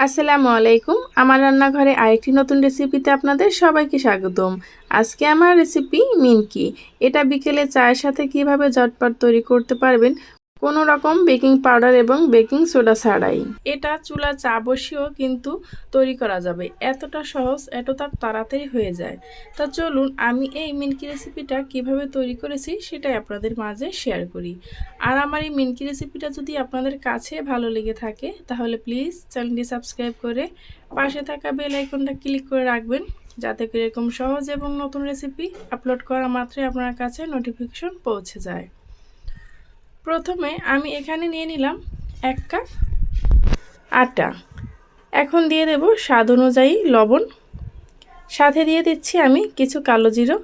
আসসালামু আলাইকুম। আমার রান্নাঘরে আরেকটি নতুন রেসিপিতে আপনাদের সবাইকে স্বাগতম। আজকে আমার রেসিপি মিনকি। এটা বিকেলে চায়ের সাথে কিভাবে ঝটপট তৈরি করতে পারবেন কোনো রকম বেকিং পাউডার এবং বেকিং সোডা ছাড়াই। এটা চুলা চা বসিয়েও কিন্তু তৈরি করা যাবে, এতটা সহজ, এতটা তাড়াতাড়ি হয়ে যায়। তা চলুন আমি এই মিনকি রেসিপিটা কিভাবে তৈরি করেছি সেটাই আপনাদের মাঝে শেয়ার করি। আর আমার এই মিনকি রেসিপিটা যদি আপনাদের কাছে ভালো লেগে থাকে তাহলে প্লিজ চ্যানেলটি সাবস্ক্রাইব করে পাশে থাকা বেল আইকনটা ক্লিক করে রাখবেন, যাতে করে এরকম সহজ এবং নতুন রেসিপি আপলোড করা মাত্রই আপনার কাছে নোটিফিকেশন পৌঁছে যায়। প্রথমে আমি এখানে নিয়ে নিলাম 1 কাপ আটা। এখন দিয়ে দেব স্বাদ অনুযায়ী লবণ, সাথে দিয়ে দিচ্ছি আমি কিছু কালো জিরা।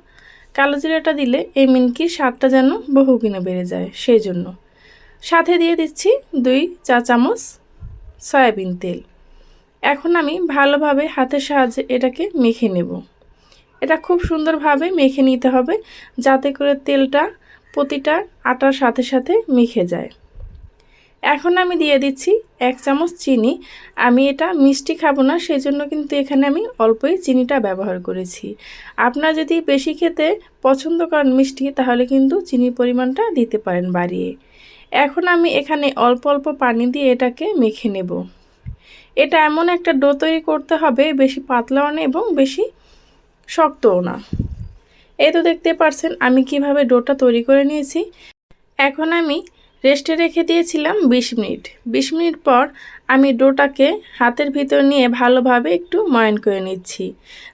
কালো জিরাটা দিলে এই মিনকির স্বাদটা যেন বহুগুণে বেড়ে যায়, সেই জন্য। সাথে দিয়ে দিচ্ছি 2 চা চামচ সয়াবিন তেল। এখন আমি ভালোভাবে হাতের সাহায্যে এটাকে মেখে নেব। এটা খুব সুন্দরভাবে মেখে নিতে হবে, যাতে করে তেলটা প্রতিটা আটার সাথে সাথে মিশে যায়। এখন আমি দিয়ে দিচ্ছি 1 চামচ চিনি। আমি এটা মিষ্টি খাবো না, সেই জন্য কিন্তু এখানে আমি অল্পই চিনিটা ব্যবহার করেছি। আপনারা যদি বেশি খেতে পছন্দ করেন মিষ্টি, তাহলে কিন্তু চিনির পরিমাণটা দিতে পারেন বাড়িয়ে। এখন আমি এখানে অল্প অল্প পানি দিয়ে এটাকে মেখে নেব। এটা এমন একটা ডো তৈরি করতে হবে, বেশি পাতলাও না এবং বেশি শক্তও না। এই তো দেখতে পাচ্ছেন আমি কিভাবে ডোটা তৈরি করে নিয়েছি। এখন আমি রেস্টে রেখে দিয়েছিলাম 20 মিনিট। 20 মিনিট পর আমি ডোটাকে হাতের ভিতর নিয়ে ভালোভাবে একটু ময়ান করে নিচ্ছি।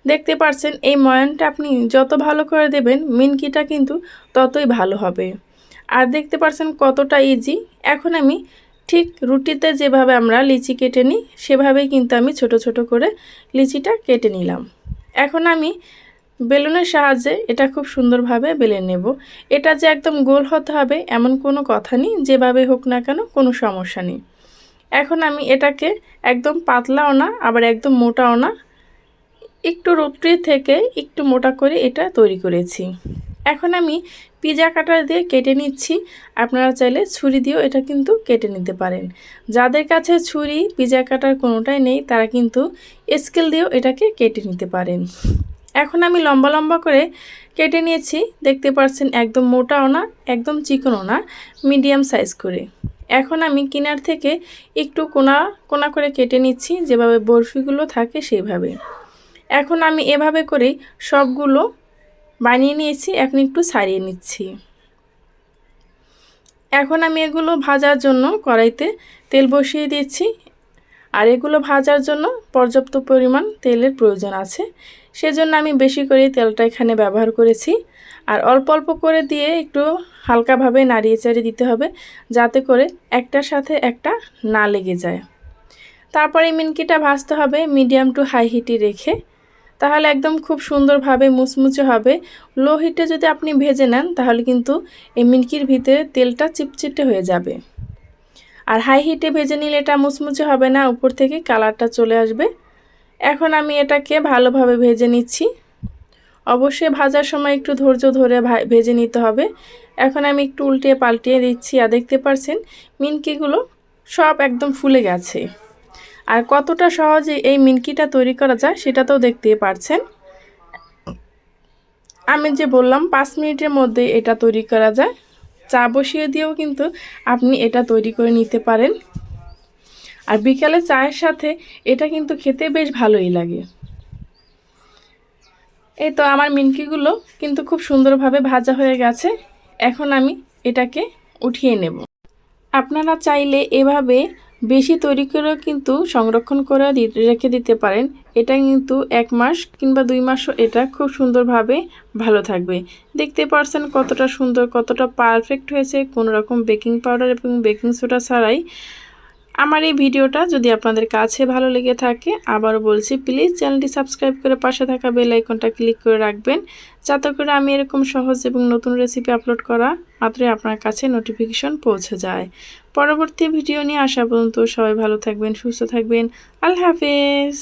দেখতে পাচ্ছেন এই ময়ানটা আপনি যত ভালো করে দেবেন মিনকিটা কিন্তু ততই ভালো হবে। আর দেখতে পাচ্ছেন কতটা ইজি। এখন আমি ঠিক রুটিতে যেভাবে আমরা লিচি কেটে নিই সেভাবেই কিন্তু আমি ছোট ছোট করে লিচিটা কেটে নিলাম। এখন আমি বেলুনের সাহায্যে এটা খুব সুন্দরভাবে বেলে নেব। এটা যে একদম গোল হতে হবে এমন কোনো কথা নেই, যেভাবে হোক না কেন কোনো সমস্যা নেই। এখন আমি এটাকে একদম পাতলাও না আবার একদম মোটাও না, একটু রুটি থেকে একটু মোটা করে এটা তৈরি করেছি। এখন আমি পিজা কাটার দিয়ে কেটে নিচ্ছি। আপনারা চাইলে ছুরি দিয়েও এটা কিন্তু কেটে নিতে পারেন। যাদের কাছে ছুরি পিজা কাটার কোনোটাই নেই তারা কিন্তু স্কেল দিয়েও এটাকে কেটে নিতে পারেন। এখন আমি লম্বা লম্বা করে কেটে নিয়েছি। দেখতে পাচ্ছেন একদম মোটাও না একদম চিকনও না, মিডিয়াম সাইজ করে। এখন আমি কিনার থেকে একটু কোনা কোনা করে কেটে নিচ্ছি, যেভাবে বরফিগুলো থাকে সেইভাবে। এখন আমি এভাবে করেই সবগুলো বানিয়ে নিয়েছি। এখন একটু ছাড়িয়ে নিচ্ছি। এখন আমি এগুলো ভাজার জন্য কড়াইতে তেল বসিয়ে দিচ্ছি। আর এগুলো ভাজার জন্য পর্যাপ্ত পরিমাণ তেলের প্রয়োজন আছে, সেজন্য আমি বেশি করে তেলটা এখানে ব্যবহার করেছি। আর অল্প অল্প করে দিয়ে একটু হালকাভাবে নাড়িয়ে চাড়িয়ে দিতে হবে, যাতে করে একটার সাথে একটা না লেগে যায়। তারপরে মিনকিটা ভাজতে হবে মিডিয়াম টু হাই হিটে রেখে, তাহলে একদম খুব সুন্দরভাবে মুচমুচে হবে। লো হিটে যদি আপনি ভেজে নেন তাহলে কিন্তু এই মিনকির ভিতরে তেলটা চিপচিটে হয়ে যাবে। আর হাই হিটে ভেজে নিলে এটা মুচমুচে হবে না, উপর থেকে কালারটা চলে আসবে। এখন আমি এটাকে ভালোভাবে ভেজে নিচ্ছি। অবশ্যই ভাজার সময় একটু ধৈর্য ধরে ভেজে নিতে হবে। এখন আমি একটু উল্টিয়ে পাল্টিয়ে দিচ্ছি। আর দেখতে পাচ্ছেন মিনকিগুলো সব একদম ফুলে গেছে। আর কতটা সহজে এই মিনকিটা তৈরি করা যায় সেটা তো দেখতেই পারছেন। আমি যে বললাম 5 মিনিটের মধ্যে এটা তৈরি করা যায়। চা বসিয়ে দিয়েও কিন্তু আপনি এটা তৈরি করে নিতে পারেন। আর বিকালে চায়ের সাথে এটা কিন্তু খেতে বেশ ভালোই লাগে। এই তো আমার মিনকিগুলো কিন্তু খুব সুন্দরভাবে ভাজা হয়ে গেছে। এখন আমি এটাকে উঠিয়ে নেব। আপনারা চাইলে এভাবে বেশি তৈরি করেও কিন্তু সংরক্ষণ করে রেখে দিতে পারেন। এটা কিন্তু 1 মাস কিংবা 2 মাসও এটা খুব সুন্দরভাবে ভালো থাকবে। দেখতে পাচ্ছেন কতটা সুন্দর, কতটা পারফেক্ট হয়েছে, কোনো রকম বেকিং পাউডার এবং বেকিং সোডা ছাড়াই। আমার এই ভিডিওটা যদি আপনাদের কাছে ভালো লেগে থাকে, আবারও বলছি প্লিজ চ্যানেলটি সাবস্ক্রাইব করে পাশে থাকা বেল আইকনটা ক্লিক করে রাখবেন, যাতে করে আমি এরকম সহজ এবং নতুন রেসিপি আপলোড করা মাত্রই আপনার কাছে নোটিফিকেশন পৌঁছে যায়। পরবর্তী ভিডিও নিয়ে আসা পর্যন্ত সবাই ভালো থাকবেন, সুস্থ থাকবেন। আল্লাহ হাফেজ।